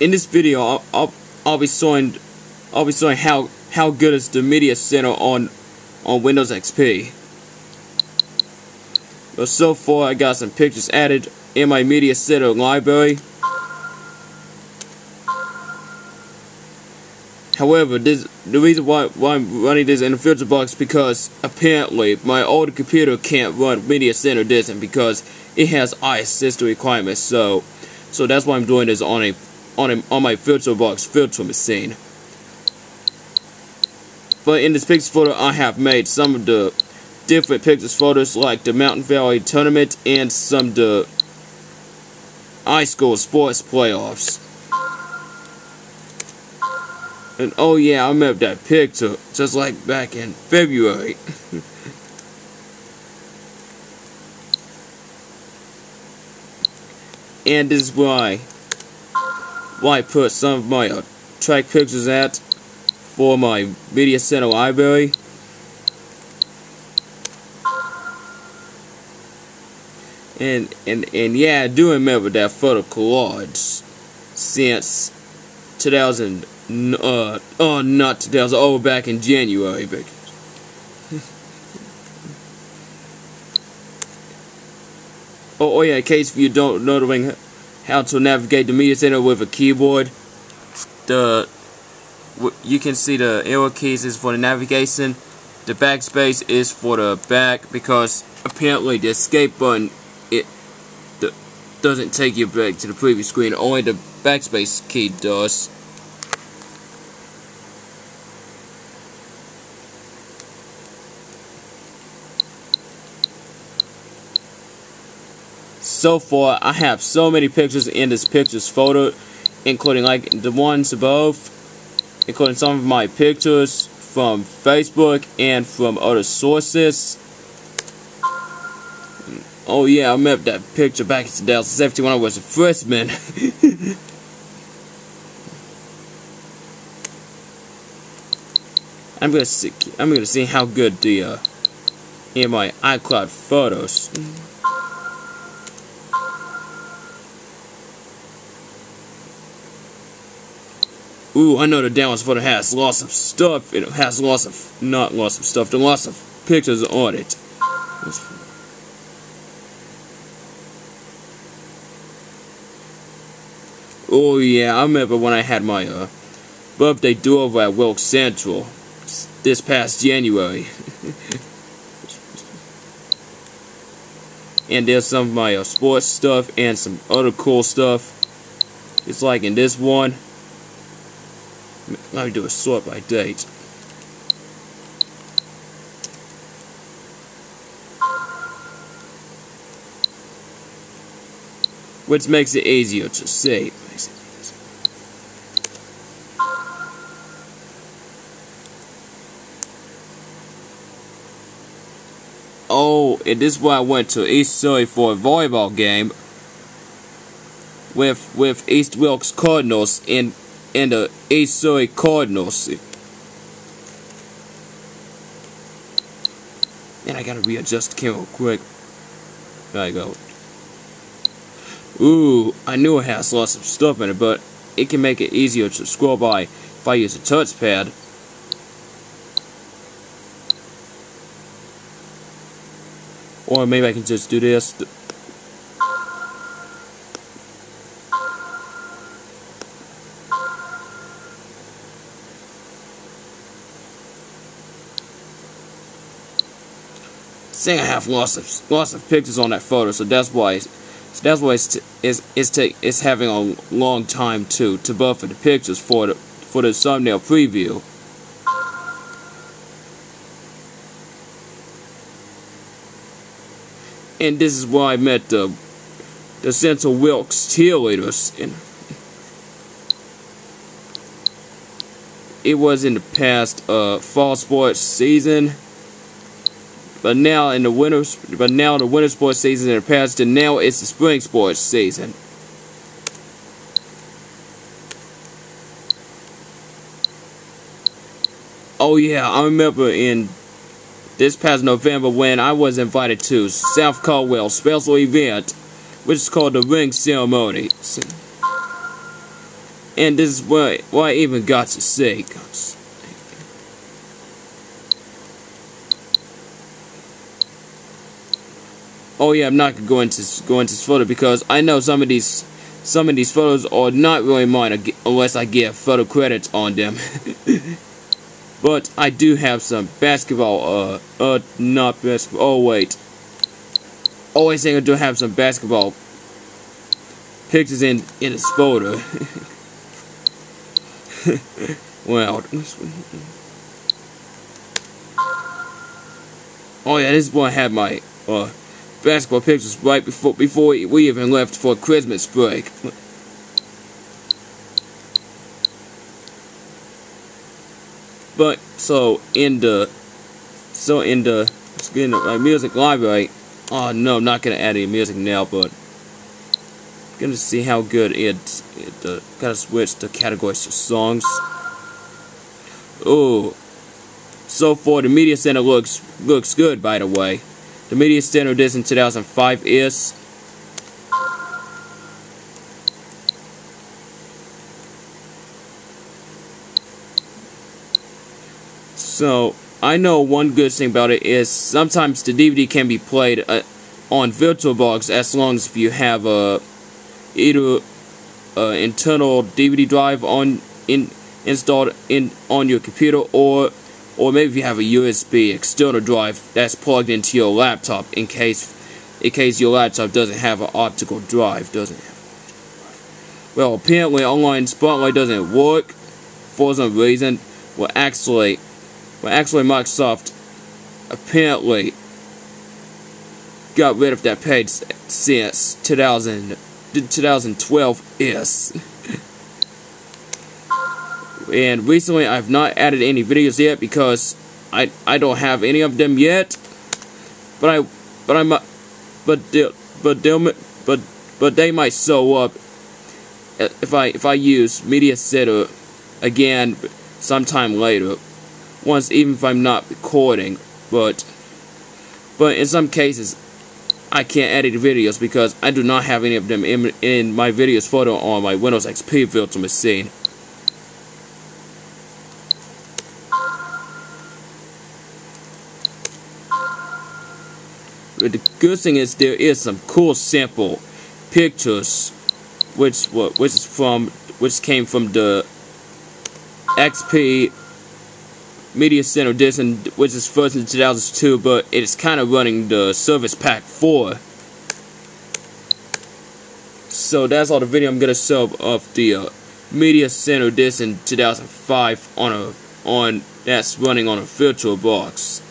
in this video, I'll be showing how good is the media center on Windows XP. But so far, I got some pictures added in my media center library. However, the reason why I'm running this in the VirtualBox because apparently my older computer can't run media center disc because it has iSystem requirements. So that's why I'm doing this on my VirtualBox virtual machine. But in this picture folder, I have made some of the different pictures folders like the Mountain Valley Tournament and some of the high school sports playoffs. And oh yeah, I remember that picture, just like back in February. And this is why I put some of my track pictures at for my media center library. And yeah, I do remember that photo collage since 2000. Not 2000. Oh, back in January. Oh yeah. In case you don't know how to navigate the media center with a keyboard, you can see the arrow keys is for the navigation. The backspace is for the back because apparently the escape button doesn't take you back to the previous screen. Only the backspace key does. So far, I have so many pictures in this pictures folder, including like the ones above, including some of my pictures from Facebook and from other sources. Oh yeah, I remember that picture back in 2017 when I was a freshman. I'm gonna see how good the in my iCloud photos. Ooh, I know the downloads folder has lots of stuff. It has lots of, not lots of stuff, lots of pictures on it. Oh yeah, I remember when I had my birthday do-over at Wilkes Central this past January. And there's some of my sports stuff and some other cool stuff. It's like in this one. Let me do a sort by date. Which makes it easier to see. Oh, and this is why I went to East Surrey for a volleyball game with East Wilkes Cardinals and the East Surrey Cardinals. And I gotta readjust the camera real quick. There you go. Ooh, I knew it has lots of stuff in it, but it can make it easier to scroll by if I use a touchpad. Or maybe I can just do this. Saying I have lots of pictures on that photo, so that's why it's having a long time to buffer the pictures for the thumbnail preview. And this is where I met the Central Wilkes cheerleaders. And it was in the past fall sports season. But now in the winter sports season in the past, and now it's the spring sports season. Oh yeah, I remember in this past November when I was invited to South Caldwell's special event, which is called the ring ceremony. And this is what I even got to say. Oh yeah, I'm not gonna go into this photo because I know some of these photos are not really mine unless I get photo credits on them. But I do have some basketball. Not basketball. Oh wait. Oh, I think I do have some basketball pictures in this photo. Well. Oh yeah, this is where I had my basketball pictures right before we even left for Christmas break. But so in the my music library. Oh no, I'm not gonna add any music now, but I'm gonna see how good it gotta switch the categories to songs. Oh, so far the Media Center looks good, by the way. The Media Center did in 2005 is so. I know one good thing about it is sometimes the DVD can be played on VirtualBox as long as you have either internal DVD drive installed on your computer, or maybe if you have a USB external drive that's plugged into your laptop in case your laptop doesn't have an optical drive. Well, apparently Online Spotlight doesn't work for some reason. Well, actually Microsoft apparently got rid of that page since 2012 is. And recently I've not added any videos yet because I don't have any of them yet. But they might show up if I use Media Center again sometime later. Even if I'm not recording, but in some cases I can't edit videos because I do not have any of them in my videos photo on my Windows XP virtual machine. But the good thing is there is some cool sample pictures which came from the XP Media Center Edition, which is first in 2002, but it is kind of running the Service Pack 4. So that's all the video I'm gonna show of the Media Center Edition 2005 that's running on a VirtualBox.